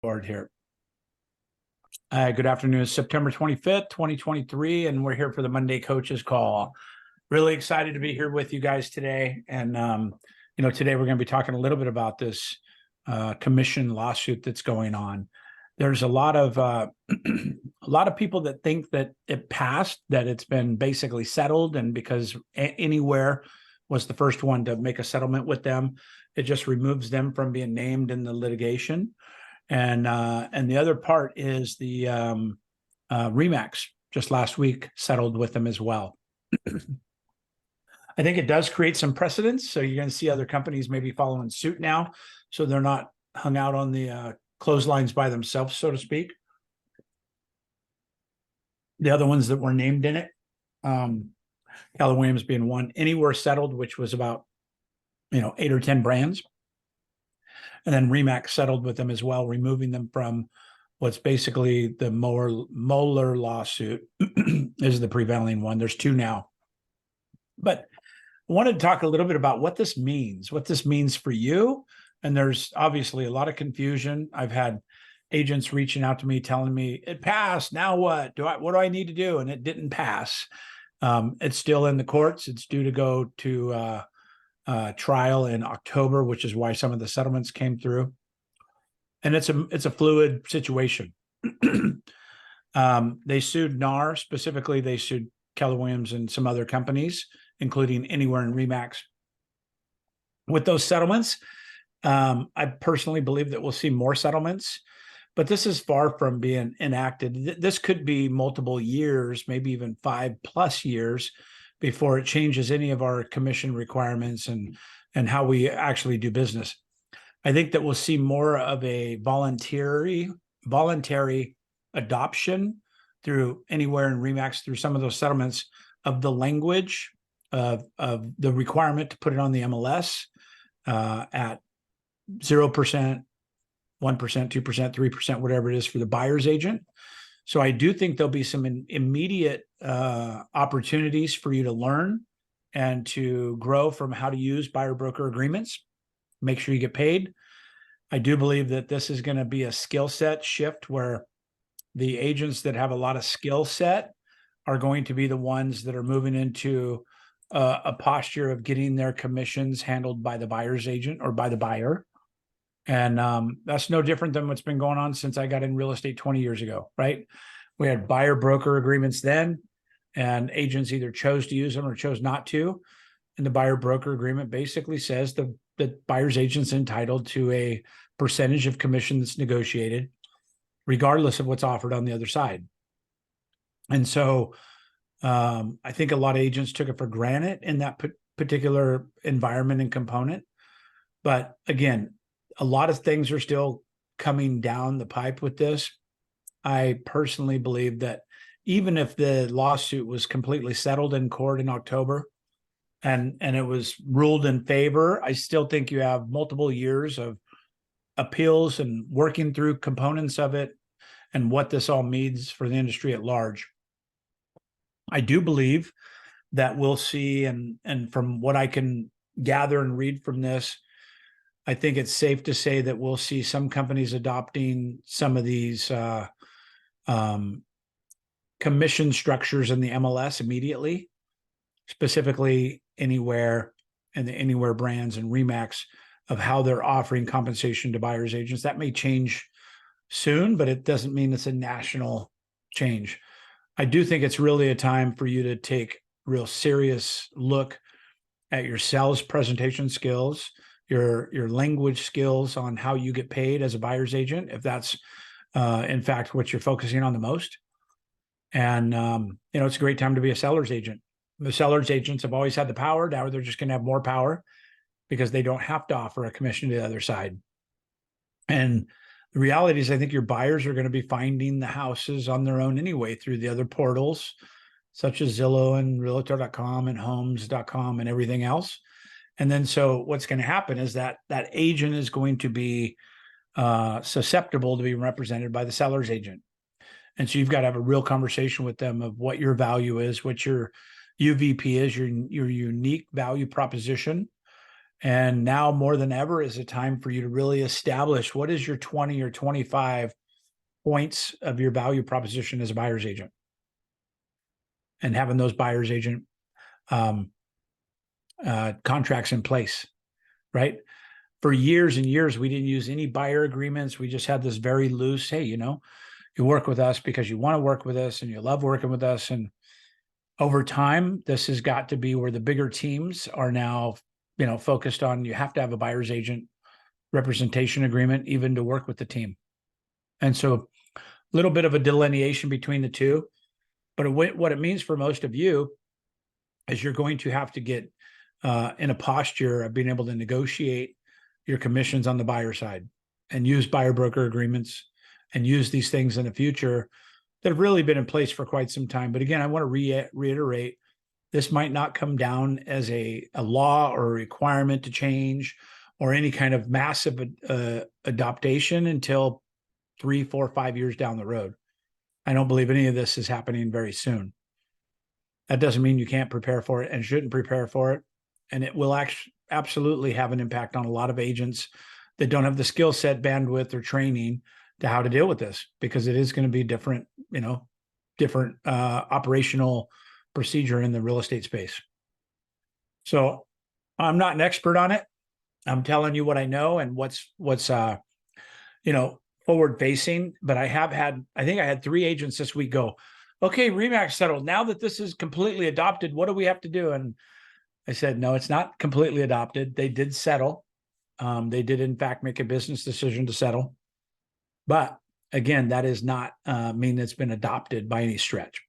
Board here. Good afternoon. It's September 25th, 2023, and we're here for the Monday Coaches Call. Really excited to be here with you guys today. And, today we're going to be talking a little bit about this commission lawsuit that's going on. There's a lot of a lot of people that think that it passed, that it's been basically settled, and because Anywhere was the first one to make a settlement with them, it just removes them from being named in the litigation. And the other part is the Remax just last week settled with them as well. I think it does create some precedents. So you're going to see other companies maybe following suit now, so they're not hung out on the clotheslines by themselves, so to speak. The other ones that were named in it, Keller Williams being one, Anywhere settled, which was about 8 or 10 brands. And then Remax settled with them as well, removing them from what's basically the Moeller lawsuit is the prevailing one. There's two now. But I wanted to talk a little bit about what this means for you. And there's obviously a lot of confusion. I've had agents reaching out to me, telling me it passed. Now what do I need to do? And it didn't pass. It's still in the courts. It's due to go to trial in October, which is why some of the settlements came through. And it's a fluid situation. They sued NAR, specifically they sued Keller Williams and some other companies, including Anywhere and Remax. With those settlements, I personally believe that we'll see more settlements, but this is far from being enacted. This could be multiple years, maybe even 5+ years, before it changes any of our commission requirements and how we actually do business. I think that we'll see more of a voluntary adoption through Anywhere and Remax, through some of those settlements, of the language of the requirement to put it on the MLS at 0%, 1%, 2%, 3%, whatever it is for the buyer's agent. So I do think there'll be some immediate opportunities for you to learn and to grow from how to use buyer broker agreements. Make sure you get paid. I do believe that this is going to be a skill set shift, where the agents that have a lot of skill set are going to be the ones that are moving into a posture of getting their commissions handled by the buyer's agent or by the buyer. And that's no different than what's been going on since I got in real estate 20 years ago, right? We had buyer broker agreements then, and agents either chose to use them or chose not to. And the buyer broker agreement basically says the buyer's agent's entitled to a percentage of commission that's negotiated, regardless of what's offered on the other side. And so I think a lot of agents took it for granted in that particular environment and component. But again, a lot of things are still coming down the pipe with this. I personally believe that even if the lawsuit was completely settled in court in October and it was ruled in favor, I still think you have multiple years of appeals and working through components of it and what this all means for the industry at large. I do believe that we'll see, and from what I can gather and read from this, I think it's safe to say that we'll see some companies adopting some of these commission structures in the MLS immediately, specifically Anywhere and the Anywhere brands and Remax, of how they're offering compensation to buyer's agents. That may change soon, but it doesn't mean it's a national change. I do think it's really a time for you to take real serious look at your sales presentation skills, your language skills on how you get paid as a buyer's agent, if that's in fact what you're focusing on the most. And it's a great time to be a seller's agent. The seller's agents have always had the power. Now they're just going to have more power because they don't have to offer a commission to the other side. And the reality is, I think your buyers are going to be finding the houses on their own anyway through the other portals, such as Zillow and Realtor.com and Homes.com and everything else. And then so what's going to happen is that agent is going to be susceptible to being represented by the seller's agent. And so you've got to have a real conversation with them of what your value is, what your UVP is, your unique value proposition, And now more than ever is a time for you to really establish what is your 20 or 25 points of your value proposition as a buyer's agent, and having those buyer's agent contracts in place, right? For years and years, we didn't use any buyer agreements. We just had this very loose, hey, you work with us because you want to work with us and you love working with us. And over time, this has got to be where the bigger teams are now, focused on, you have to have a buyer's agent representation agreement even to work with the team. And so a little bit of a delineation between the two. But what it means for most of you is you're going to have to get in a posture of being able to negotiate your commissions on the buyer side and use buyer broker agreements and use these things in the future that have really been in place for quite some time. But again, I want to reiterate, this might not come down as a law or a requirement to change or any kind of massive adaptation until 3, 4, 5 years down the road. I don't believe any of this is happening very soon. That doesn't mean you can't prepare for it and shouldn't prepare for it. And it will absolutely have an impact on a lot of agents that don't have the skill set, bandwidth, or training to how to deal with this, because it is going to be different, different operational procedure in the real estate space. So I'm not an expert on it. I'm telling you what I know and what's forward facing. But I think I had 3 agents this week go, okay, RE/MAX settled. Now that this is completely adopted, what do we have to do? And I said, no, it's not completely adopted. They did settle. They did, in fact, make a business decision to settle. But again, that does not mean it's been adopted by any stretch.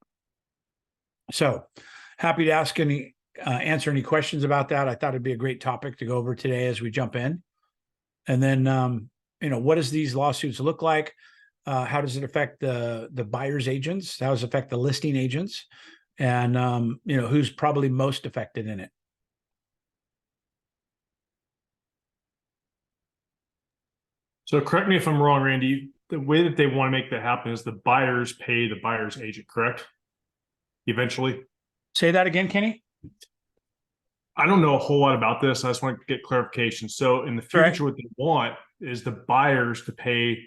So happy to answer any questions about that. I thought it'd be a great topic to go over today as we jump in. And then, what does these lawsuits look like? How does it affect the buyer's agents? How does it affect the listing agents? And, who's probably most affected in it? So correct me if I'm wrong, Randy, the way that they want to make that happen is the buyers pay the buyer's agent, correct? Eventually. Say that again, Kenny. I don't know a whole lot about this. I just want to get clarification. So in the future, what they want is the buyers to pay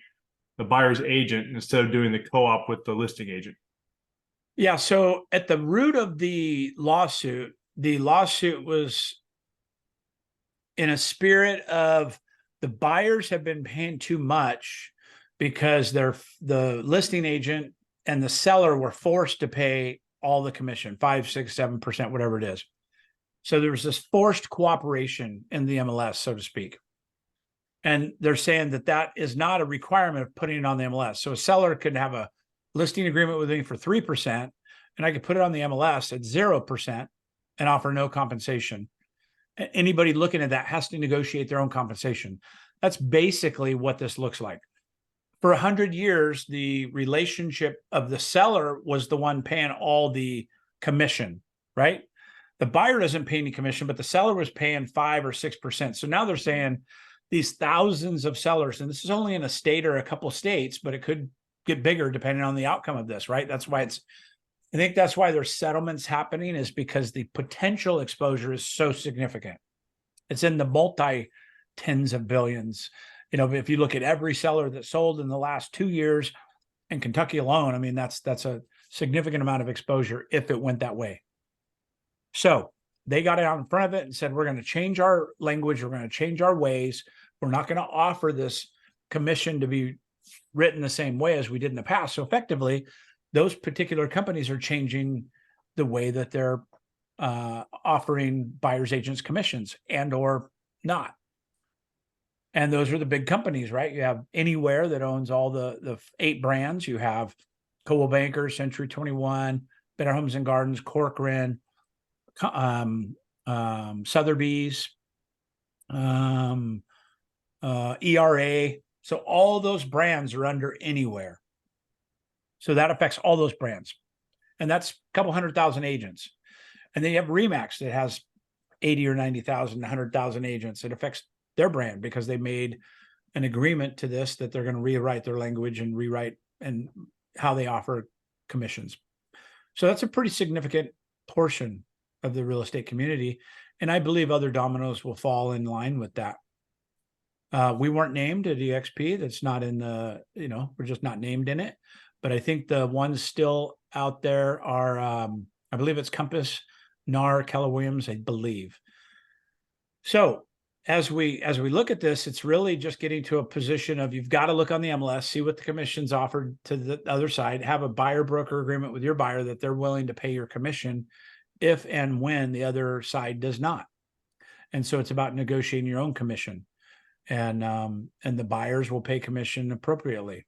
the buyer's agent instead of doing the co-op with the listing agent. Yeah. So at the root of the lawsuit was in a spirit of the buyers have been paying too much because the listing agent and the seller were forced to pay all the commission, 5, 6, 7%, whatever it is. So there was this forced cooperation in the MLS, so to speak. And they're saying that is not a requirement of putting it on the MLS. So a seller could have a listing agreement with me for 3%, and I could put it on the MLS at 0% and offer no compensation. Anybody looking at that has to negotiate their own compensation. That's basically what this looks like. For 100 years, the relationship of the seller was the one paying all the commission, right? The buyer doesn't pay any commission, but the seller was paying 5 or 6%. So now they're saying these thousands of sellers, and this is only in a state or a couple of states, but it could get bigger depending on the outcome of this, right? I think that's why there's settlements happening, is because the potential exposure is so significant. It's in the multi-tens of billions. If you look at every seller that sold in the last 2 years in Kentucky alone, I mean, that's a significant amount of exposure if it went that way. So they got out in front of it and said, we're going to change our language. We're going to change our ways. We're not going to offer this commission to be written the same way as we did in the past. So effectively, those particular companies are changing the way that they're offering buyer's agents commissions and or not. And those are the big companies, right? You have Anywhere that owns all the 8 brands. You have Coldwell Banker, Century 21, Better Homes and Gardens, Corcoran, Sotheby's, ERA. So all those brands are under Anywhere. So that affects all those brands. And that's a couple 100,000 agents. And then you have RE/MAX that has 80 or 90,000, 100,000 agents. It affects their brand because they made an agreement to this, that they're going to rewrite their language and rewrite and how they offer commissions. So that's a pretty significant portion of the real estate community. And I believe other dominoes will fall in line with that. We weren't named at EXP. That's not in the, we're just not named in it. But I think the ones still out there are, I believe it's Compass, NAR, Keller Williams, I believe. So as we look at this, it's really just getting to a position of, you've got to look on the MLS, see what the commission's offered to the other side, have a buyer broker agreement with your buyer that they're willing to pay your commission if and when the other side does not. And so it's about negotiating your own commission, and the buyers will pay commission appropriately.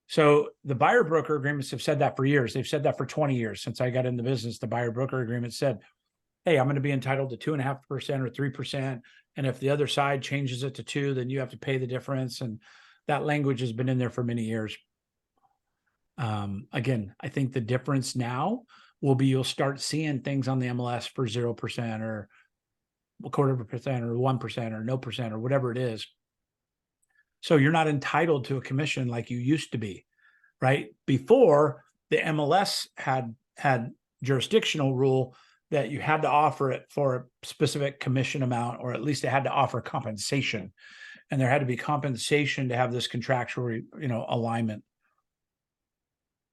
So the buyer broker agreements have said that for years. They've said that for 20 years. Since I got in the business, the buyer broker agreement said, hey, I'm going to be entitled to 2.5% or 3%. And if the other side changes it to 2%, then you have to pay the difference. And that language has been in there for many years. Again, I think the difference now will be, you'll start seeing things on the MLS for 0% or 0.25% or 1% or no percent or whatever it is. So you're not entitled to a commission like you used to be, right? Before, the MLS had jurisdictional rule that you had to offer it for a specific commission amount, or at least it had to offer compensation. And there had to be compensation to have this contractual, alignment.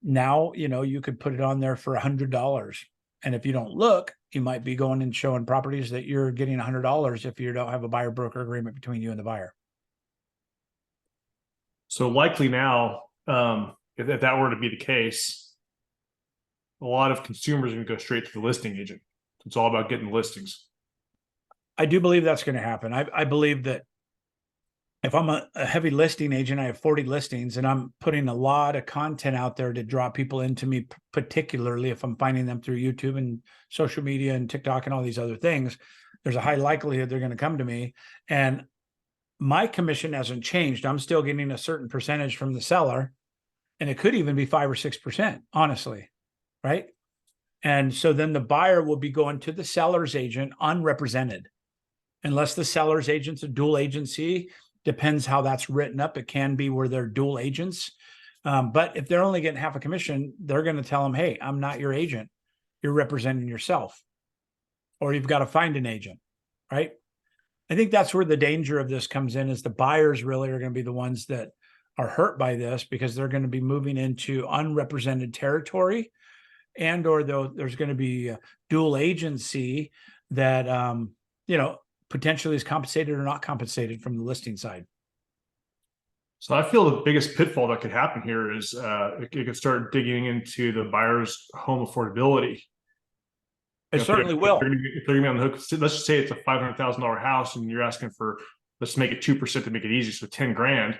Now, you could put it on there for $100. And if you don't look, you might be going and showing properties that you're getting $100 if you don't have a buyer broker agreement between you and the buyer. So likely now, if that were to be the case, a lot of consumers are going to go straight to the listing agent. It's all about getting the listings. I do believe that's going to happen. I believe that if I'm a heavy listing agent, I have 40 listings, and I'm putting a lot of content out there to draw people into me, particularly if I'm finding them through YouTube and social media and TikTok and all these other things, there's a high likelihood they're going to come to me. And my commission hasn't changed. I'm still getting a certain percentage from the seller, and it could even be 5 or 6%, honestly, right? And so then the buyer will be going to the seller's agent unrepresented, unless the seller's agent's a dual agency. Depends how that's written up. It can be where they're dual agents. But if they're only getting half a commission, they're going to tell them, hey, I'm not your agent. You're representing yourself, or you've got to find an agent, right? I think that's where the danger of this comes in, is the buyers really are going to be the ones that are hurt by this, because they're going to be moving into unrepresented territory, and or there's going to be a dual agency that, potentially is compensated or not compensated from the listing side. So I feel the biggest pitfall that could happen here is it could start digging into the buyer's home affordability. It certainly will. If they're going to be on the hook, let's just say it's a $500,000 house, and you're asking for, let's make it 2% to make it easy, so 10 grand.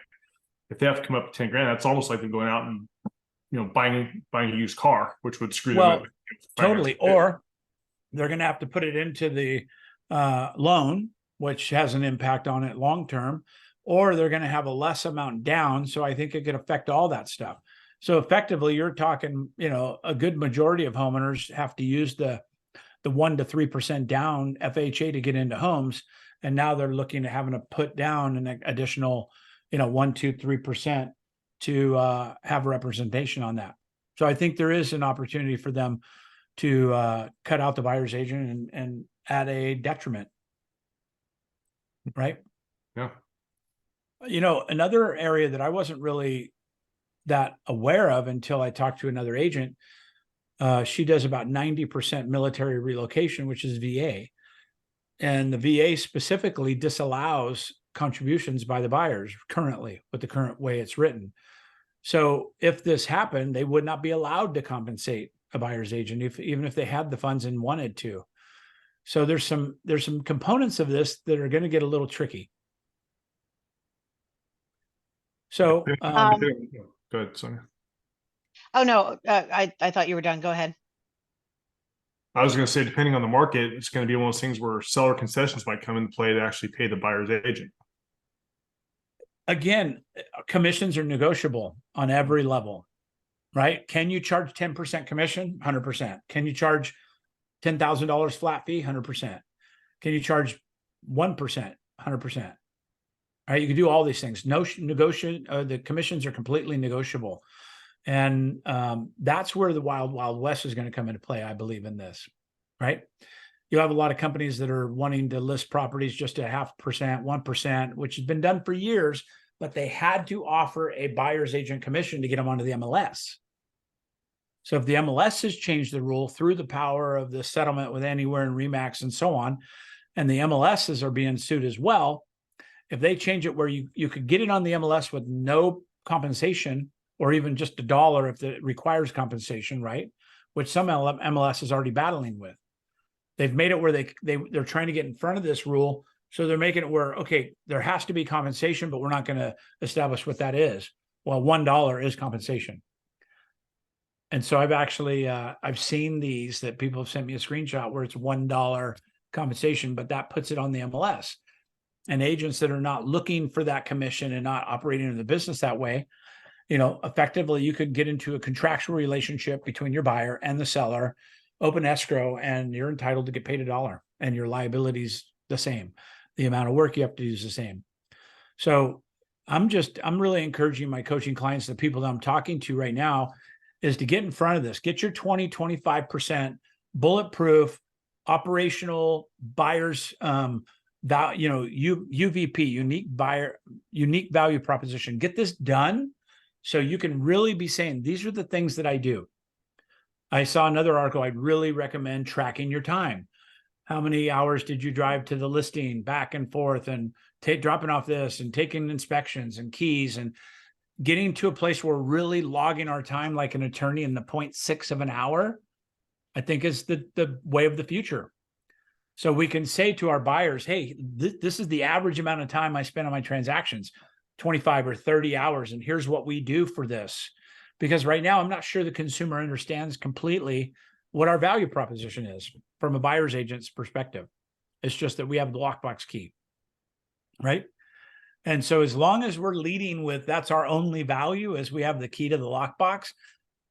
If they have to come up with 10 grand, that's almost like them going out and buying a used car, which would screw them up. Totally. Or they're going to have to put it into the loan, which has an impact on it long term, or they're going to have a less amount down. So I think it could affect all that stuff. So effectively, you're talking, a good majority of homeowners have to use the 1 to 3% down FHA to get into homes, and now they're looking at having to put down an additional 1, 2, 3% to have representation on that. So I think there is an opportunity for them to cut out the buyer's agent and at a detriment, right? Yeah. Another area that I wasn't really that aware of until I talked to another agent, she does about 90% military relocation, which is VA. And the VA specifically disallows contributions by the buyers currently, with the current way it's written. So if this happened, they would not be allowed to compensate a buyer's agent, even if they had the funds and wanted to. So there's some components of this that are going to get a little tricky. So go ahead, Sonia. Oh no, I thought you were done. Go ahead. I was going to say, depending on the market, it's going to be one of those things where seller concessions might come into play to actually pay the buyer's agent. Again, commissions are negotiable on every level, right? Can you charge 10% commission? 100%. Can you charge $10,000 flat fee? 100%. Can you charge 1%? 100%. All right, you can do all these things. No negotiation. The commissions are completely negotiable, and that's where the wild west is going to come into play, I believe, in this. right? You have a lot of companies that are wanting to list properties just at 0.5%, 1%, which has been done for years, but they had to offer a buyer's agent commission to get them onto the MLS. So if the MLS has changed the rule through the power of the settlement with Anywhere and Remax and so on, and the MLSs are being sued as well, if they change it where you could get it on the MLS with no compensation or even just $1 if it requires compensation, right? Which some MLS is already battling with. They've made it where they're trying to get in front of this rule. So they're making it where, okay, there has to be compensation, but we're not going to establish what that is. Well, $1 is compensation. And so I've actually, I've seen these that people have sent me a screenshot where it's $1 compensation, but that puts it on the MLS. And agents that are not looking for that commission and not operating in the business that way, effectively you could get into a contractual relationship between your buyer and the seller, open escrow, and you're entitled to get paid $1 and your liability's the same. The amount of work you have to do is the same. So I'm really encouraging my coaching clients, the people that I'm talking to right now, is to get in front of this, get your 20-25% bulletproof operational buyers, UVP, unique value proposition. Get this done so you can really be saying, these are the things that I do. I saw another article. I'd really recommend tracking your time. How many hours did you drive to the listing, back and forth, and dropping off this and taking inspections and keys, and getting to a place where we're really logging our time like an attorney in the 0.6 of an hour, I think is the way of the future. So we can say to our buyers, hey, this is the average amount of time I spend on my transactions, 25 or 30 hours. And here's what we do for this. Because right now, I'm not sure the consumer understands completely what our value proposition is from a buyer's agent's perspective. It's just that we have the lockbox key, right? And so as long as we're leading with that's our only value, as we have the key to the lockbox,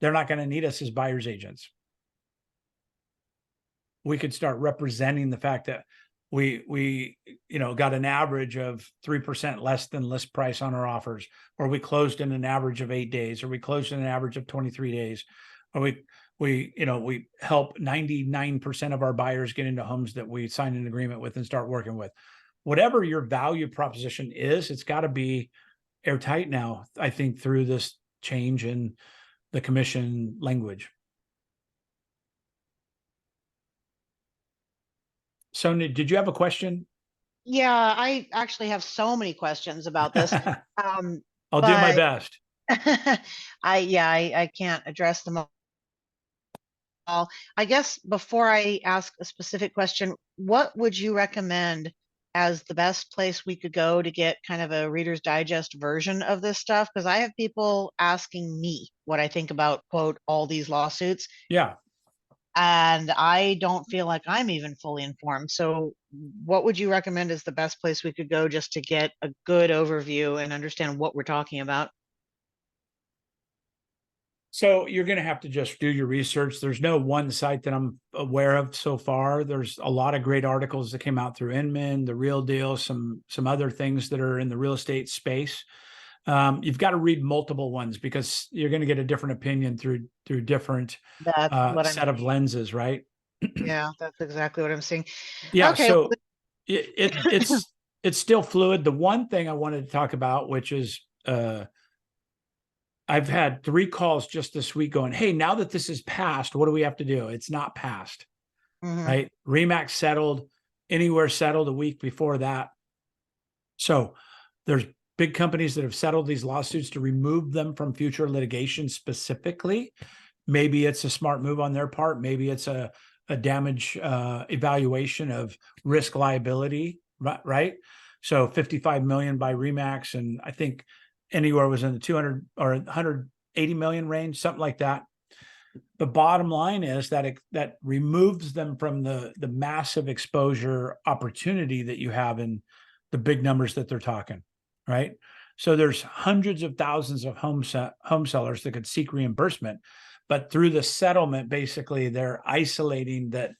they're not going to need us as buyer's agents. We could start representing the fact that we got an average of 3% less than list price on our offers, or we closed in an average of 8 days, or we closed in an average of 23 days, or we help 99% of our buyers get into homes that we signed an agreement with and start working with. Whatever your value proposition is, it's got to be airtight now, I think, through this change in the commission language. Sonia, did you have a question? Yeah, I actually have so many questions about this. I'll do my best. I can't address them all. I guess before I ask a specific question, what would you recommend as the best place we could go to get kind of a Reader's Digest version of this stuff? Because I have people asking me what I think about, quote, all these lawsuits. Yeah. And I don't feel like I'm even fully informed. So what would you recommend is the best place we could go just to get a good overview and understand what we're talking about? So you're going to have to just do your research. There's no one site that I'm aware of so far. There's a lot of great articles that came out through Inman, The Real Deal, some other things that are in the real estate space. You've got to read multiple ones because you're going to get a different opinion through different set of lenses, right? Yeah, that's exactly what I'm seeing. Yeah. Okay. So it's still fluid. The one thing I wanted to talk about, which is I've had 3 calls just this week going, hey, now that this is passed, what do we have to do? It's not passed, right? Remax settled, Anywhere settled a week before that. So there's big companies that have settled these lawsuits to remove them from future litigation specifically. Maybe it's a smart move on their part. Maybe it's a damage evaluation of risk liability, right? So 55 million by Remax, and I think Anywhere was in the 200 or 180 million range, something like that. The bottom line is that that removes them from the massive exposure opportunity that you have in the big numbers that they're talking, right? So there's hundreds of thousands of home sellers that could seek reimbursement, but through the settlement, basically they're isolating that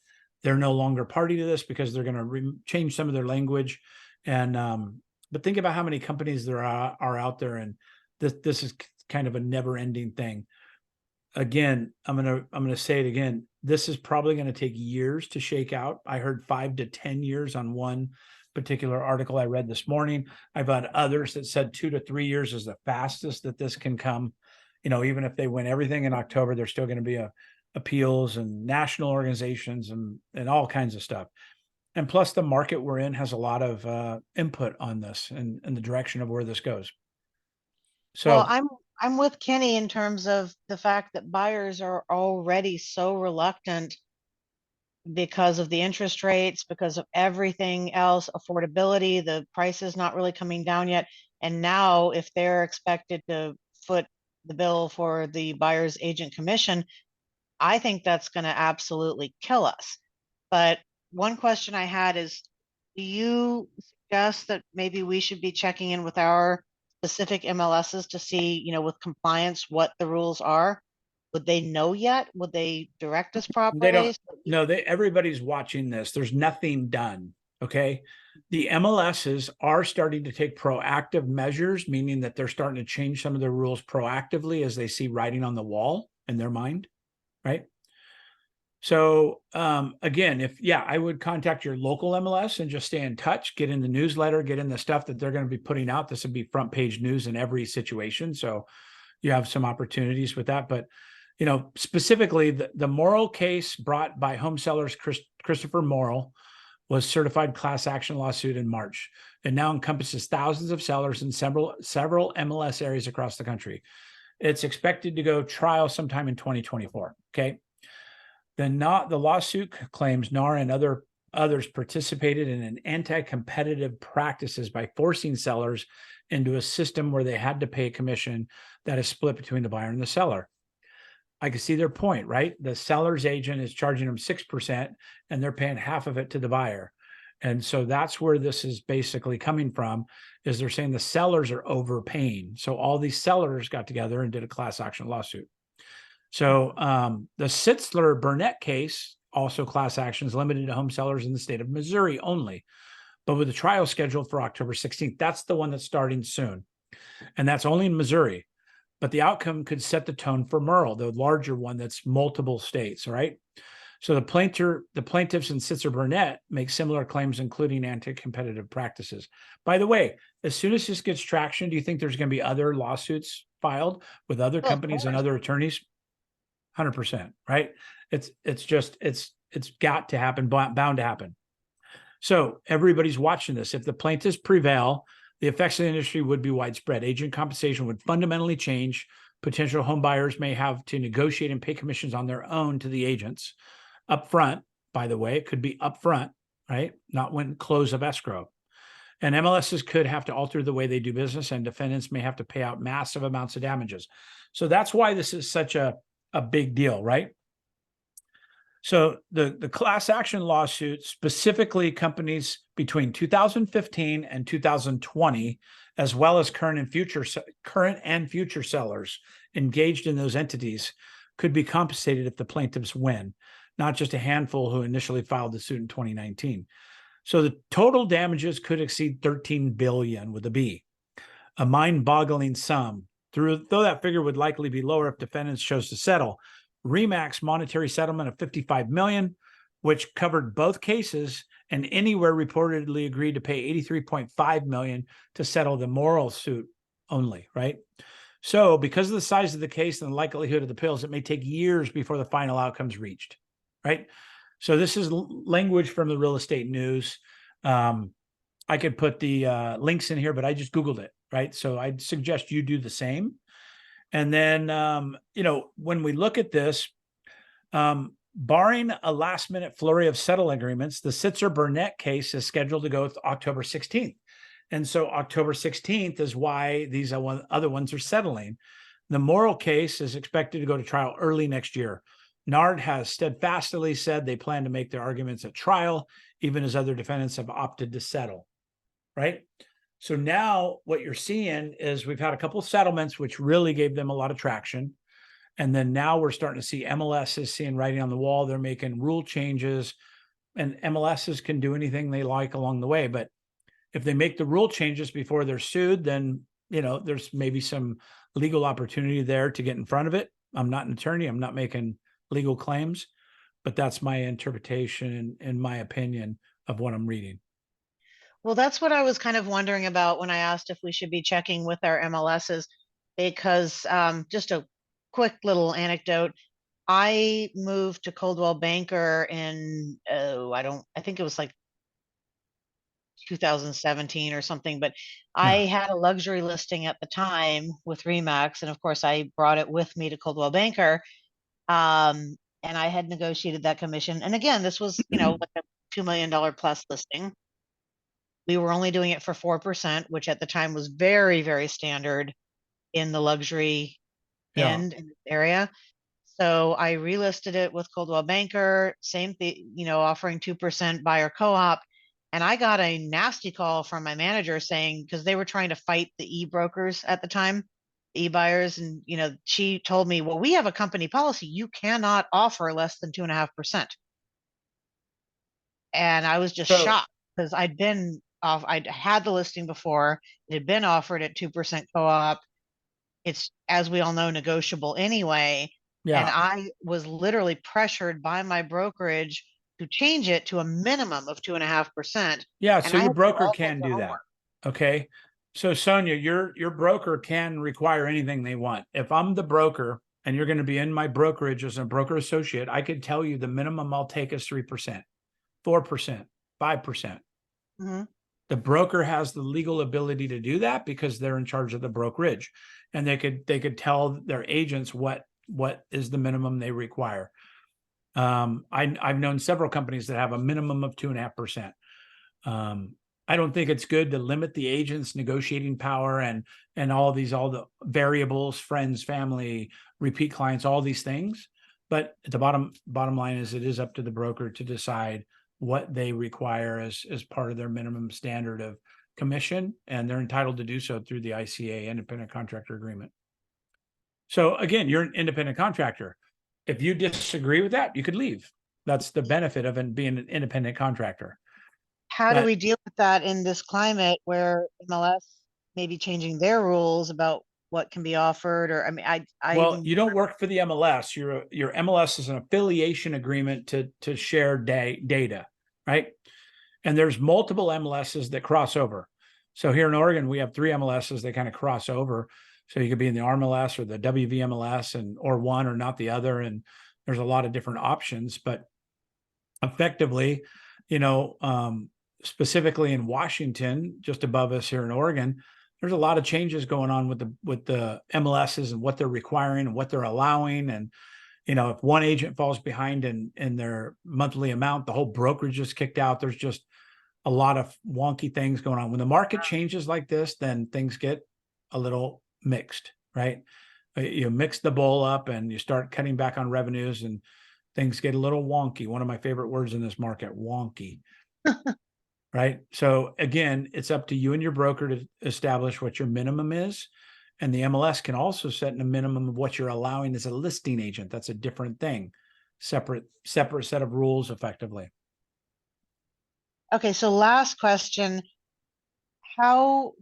they're no longer party to this because they're going to change some of their language. And but think about how many companies there are out there, and this is kind of a never-ending thing. again, I'm gonna say it again. This is probably going to take years to shake out. I heard 5 to 10 years on one particular article I read this morning. I've had others that said 2 to 3 years is the fastest that this can come. You know, even if they win everything in October, there's still going to be appeals and national organizations and all kinds of stuff. And plus, the market we're in has a lot of input on this and the direction of where this goes. Well, So I'm with Kenny in terms of the fact that buyers are already so reluctant because of the interest rates, because of everything else, affordability, the price is not really coming down yet. And now if they're expected to foot the bill for the buyer's agent commission, I think that's going to absolutely kill us. But one question I had is, do you suggest that maybe we should be checking in with our specific MLSs to see, you know, with compliance, what the rules are? Would they know yet? Would they direct us they properly? don't no, everybody's watching this. There's nothing done. Okay. The MLSs are starting to take proactive measures, meaning that they're starting to change some of the rules proactively as they see writing on the wall in their mind. Right. So again, I would contact your local MLS and just stay in touch, get in the newsletter, get in the stuff that they're going to be putting out. This would be front page news in every situation. So you have some opportunities with that. But, you know, specifically the Morrill case brought by home sellers Christopher Morrill was certified class action lawsuit in March. It now encompasses thousands of sellers in several MLS areas across the country. It's expected to go trial sometime in 2024. Okay. The lawsuit claims NAR and others participated in an anti-competitive practices by forcing sellers into a system where they had to pay a commission that is split between the buyer and the seller. I can see their point, right? The seller's agent is charging them 6% and they're paying half of it to the buyer. And so that's where this is basically coming from, is they're saying the sellers are overpaying. So all these sellers got together and did a class action lawsuit. So the Sitzler-Burnett case, also class actions limited to home sellers in the state of Missouri only, but with a trial scheduled for October 16th. That's the one that's starting soon. And that's only in Missouri. But the outcome could set the tone for Merle, the larger one that's multiple states, right? So the plaintiffs in Sitzler-Burnett make similar claims, including anti-competitive practices. By the way, as soon as this gets traction, do you think there's going to be other lawsuits filed with other companies and other attorneys? 100%, right? It's got to happen, bound to happen. So everybody's watching this. If the plaintiffs prevail, the effects of the industry would be widespread. Agent compensation would fundamentally change. Potential home buyers may have to negotiate and pay commissions on their own to the agents up front. By the way, it could be upfront, right? Not when close of escrow. And MLSs could have to alter the way they do business, and defendants may have to pay out massive amounts of damages. So that's why this is such a big deal, right? So the class action lawsuit, specifically companies between 2015 and 2020, as well as current and future sellers engaged in those entities, could be compensated if the plaintiffs win, not just a handful who initially filed the suit in 2019. So the total damages could exceed 13 billion with a B, a mind-boggling sum. Though that figure would likely be lower if defendants chose to settle. RE/MAX monetary settlement of $55 million, which covered both cases, and Anywhere reportedly agreed to pay $83.5 million to settle the Morrill suit only, right? So because of the size of the case and the likelihood of the appeals, it may take years before the final outcome's reached, right? So this is language from the Real Estate News. I could put the links in here, but I just Googled it, right? So I'd suggest you do the same. And then, you know, when we look at this, barring a last minute flurry of settle agreements, the Sitzler-Burnett case is scheduled to go October 16th. And so October 16th is why these other ones are settling. The Morrill case is expected to go to trial early next year. NARD has steadfastly said they plan to make their arguments at trial, even as other defendants have opted to settle, right? So now what you're seeing is we've had a couple of settlements, which really gave them a lot of traction. And then now we're starting to see MLSs seeing writing on the wall. They're making rule changes, and MLSs can do anything they like along the way. But if they make the rule changes before they're sued, then, you know, there's maybe some legal opportunity there to get in front of it. I'm not an attorney. I'm not making legal claims, but that's my interpretation and my opinion of what I'm reading. Well, that's what I was kind of wondering about when I asked if we should be checking with our MLSs, because just a quick little anecdote. I moved to Coldwell Banker in, I think it was like 2017 or something, but I Yeah. had a luxury listing at the time with Remax. And of course, I brought it with me to Coldwell Banker. And I had negotiated that commission. And again, this was, like a $2 million plus listing. We were only doing it for 4%, which at the time was very, very standard in the luxury Yeah. end in this area. So I relisted it with Coldwell Banker, same thing, offering 2% buyer co-op. And I got a nasty call from my manager saying, because they were trying to fight the e-brokers at the time, e-buyers. And, she told me, well, we have a company policy. You cannot offer less than 2.5%. And I was just So shocked because I'd had the listing before. It had been offered at 2% co-op. It's, as we all know, negotiable anyway. And yeah. I was literally pressured by my brokerage to change it to a minimum of 2.5%. Yeah. And So I your had to do broker all can kinds of do that. homework. Okay. So Sonia, your broker can require anything they want. If I'm the broker and you're going to be in my brokerage as a broker associate, I could tell you the minimum I'll take is 3%, 4%, 5%. Mhm. The broker has the legal ability to do that because they're in charge of the brokerage, and they could tell their agents what is the minimum they require. I've known several companies that have a minimum of 2.5%. I don't think it's good to limit the agent's negotiating power and all the variables, friends, family, repeat clients, all these things. But the bottom line is it is up to the broker to decide what they require as part of their minimum standard of commission, and they're entitled to do so through the ICA, independent contractor agreement. So again, you're an independent contractor. If you disagree with that, you could leave. That's the benefit of being an independent contractor. How do But we deal with that in this climate where MLS may be changing their rules about what can be offered? Or, I mean, well, you don't work for the MLS. Your MLS is an affiliation agreement to share data, right? And there's multiple MLSs that cross over. So here in Oregon, we have 3 MLSs that kind of cross over. So you could be in the RMLS or the WVMLS or one or not the other. And there's a lot of different options, but effectively, specifically in Washington, just above us here in Oregon, there's a lot of changes going on with the MLSs and what they're requiring and what they're allowing. And, if one agent falls behind in their monthly amount, the whole brokerage is kicked out. There's just a lot of wonky things going on. When the market changes like this, then things get a little mixed, right? You mix the bowl up and you start cutting back on revenues and things get a little wonky. One of my favorite words in this market, wonky. Right. So again, it's up to you and your broker to establish what your minimum is. And the MLS can also set a minimum of what you're allowing as a listing agent. That's a different thing. Separate set of rules effectively. Okay, so last question. How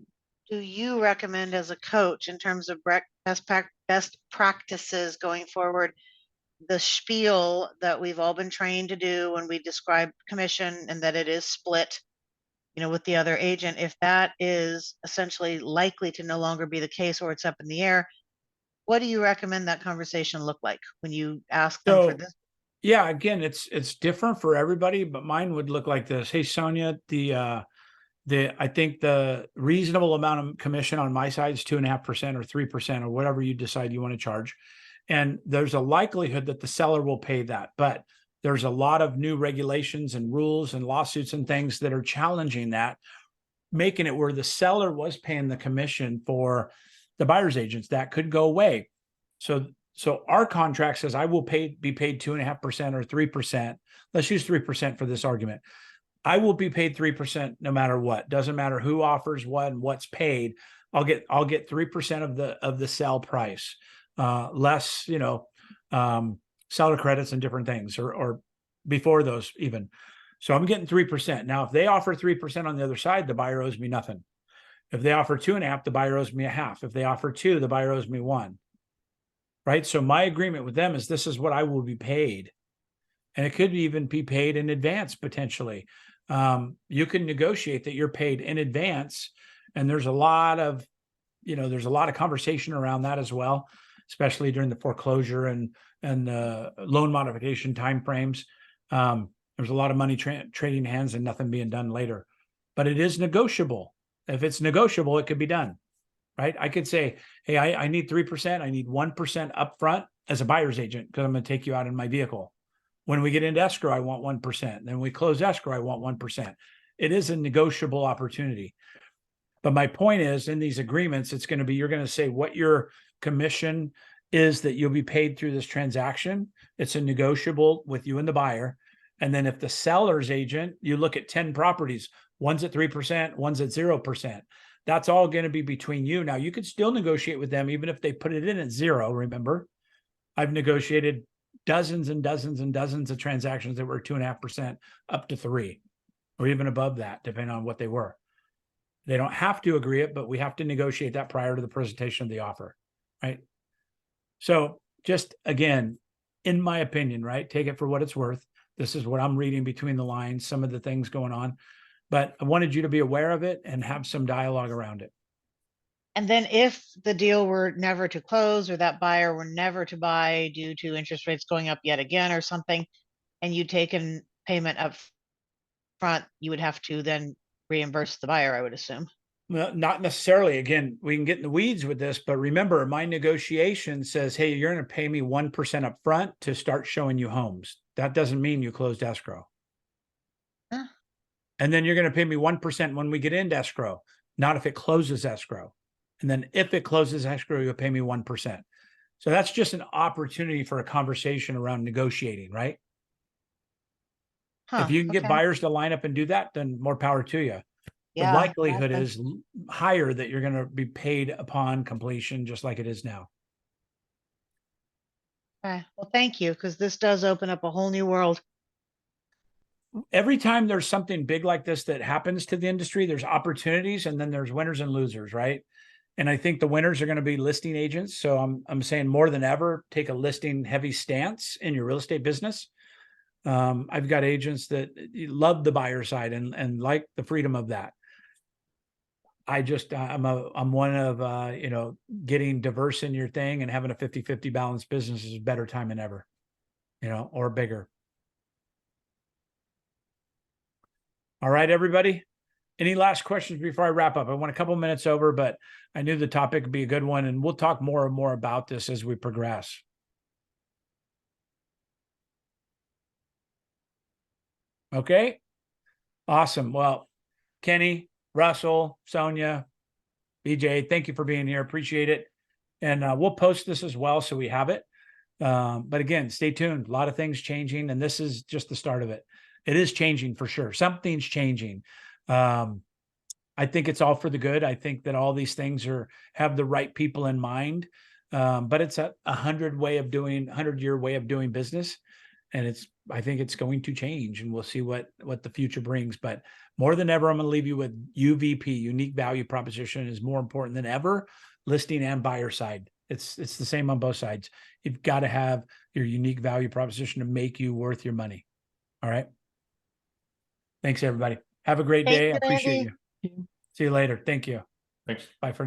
do you recommend as a coach in terms of best practices going forward, the spiel that we've all been trained to do when we describe commission and that it is split, with the other agent, if that is essentially likely to no longer be the case or it's up in the air, what do you recommend that conversation look like when you ask them for So this? yeah, again, it's different for everybody, but mine would look like this. Hey, Sonia, I think the reasonable amount of commission on my side is 2.5% or 3% or whatever you decide you want to charge. And there's a likelihood that the seller will pay that, but there's a lot of new regulations and rules and lawsuits and things that are challenging that, making it where the seller was paying the commission for the buyer's agents. That could go away. So our contract says I will be paid 2.5% or 3%. Let's use 3% for this argument. I will be paid 3% no matter what. Doesn't matter who offers what and what's paid. I'll get 3% of the sell price, less, seller credits and different things, or before those even. So I'm getting 3%. Now, if they offer 3% on the other side, the buyer owes me nothing. If they offer 2.5%, the buyer owes me 0.5. If they offer 2%, the buyer owes me 1. right? So my agreement with them is this is what I will be paid. And it could even be paid in advance potentially. You can negotiate that you're paid in advance. And there's a lot of, there's a lot of conversation around that as well, especially during the foreclosure and loan modification timeframes. There's a lot of money trading hands and nothing being done later, but it is negotiable. If it's negotiable, it could be done, right? I could say, hey, I need 3%. I need 1% upfront as a buyer's agent because I'm going to take you out in my vehicle. When we get into escrow, I want 1%. Then we close escrow, I want 1%. It is a negotiable opportunity. But my point is, in these agreements, it's going to be, you're going to say what your commission is that you'll be paid through this transaction. It's a negotiable with you and the buyer. And then if the seller's agent, you look at 10 properties, one's at 3%, one's at 0%. That's all going to be between you. Now, you could still negotiate with them, even if they put it in at 0. Remember, I've negotiated dozens and dozens and dozens of transactions that were 2.5% up to 3, or even above that, depending on what they were. They don't have to agree it, but we have to negotiate that prior to the presentation of the offer, right? So just again, in my opinion, right, take it for what it's worth. This is what I'm reading between the lines, some of the things going on, but I wanted you to be aware of it and have some dialogue around it. And then if the deal were never to close or that buyer were never to buy due to interest rates going up yet again or something, and you taken payment up front, you would have to then reimburse the buyer, I would assume. Well, not necessarily. Again, we can get in the weeds with this, but remember, my negotiation says, hey, you're going to pay me 1% up front to start showing you homes. That doesn't mean you closed escrow. Huh. And then you're going to pay me 1% when we get into escrow, not if it closes escrow. And then if it closes escrow, you'll pay me 1%. So that's just an opportunity for a conversation around negotiating, right? Huh, If you can get okay. buyers to line up and do that, then more power to you. The Yeah, likelihood gotcha. is higher that you're going to be paid upon completion, just like it is now. Okay. Well, thank you, because this does open up a whole new world. Every time there's something big like this that happens to the industry, there's opportunities and then there's winners and losers, right? And I think the winners are going to be listing agents. So I'm saying more than ever, take a listing heavy stance in your real estate business. I've got agents that love the buyer side and like the freedom of that. I'm one of, getting diverse in your thing and having a 50-50 balanced business is a better time than ever, or bigger. All right, everybody. Any last questions before I wrap up? I went a couple minutes over, but I knew the topic would be a good one, and we'll talk more and more about this as we progress. Okay. Awesome. Well, Kenny, Russell, Sonia, BJ, thank you for being here. Appreciate it. And we'll post this as well so we have it. But again, stay tuned. A lot of things changing, and this is just the start of it. It is changing for sure. Something's changing. I think it's all for the good. I think that all these things have the right people in mind. But it's a 100-year way of doing business. And I think it's going to change, and we'll see what the future brings. But more than ever, I'm going to leave you with UVP, unique value proposition, is more important than ever, listing and buyer side. It's the same on both sides. You've got to have your unique value proposition to make you worth your money. All right. Thanks, everybody. Have a great day. I appreciate you. See you later. Thank you. Thanks. Bye for now.